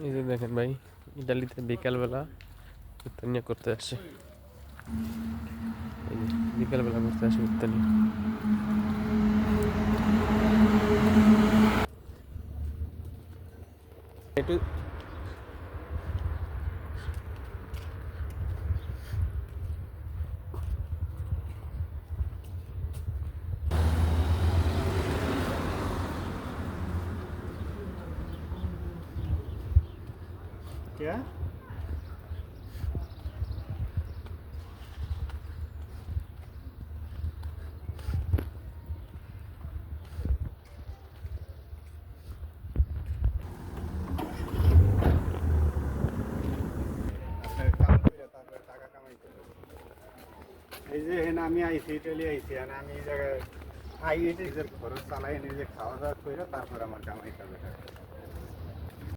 এই যে দেখেন ভাই, ইতালিতে বিকালবেলা উত্তানিয়া করতে আসছে। এই যে বিকালবেলা করতে আসে উত্তানিয়া। একটু क्या টাকা কামাইতে এই যে হেন আমি আইসি ইটালি আইসি আর আমি এই জায়গায় আই নিজের খরচ চালাই নিজে খাওয়া দাওয়া করে তারপর আমার কামাইতে হবে টাকা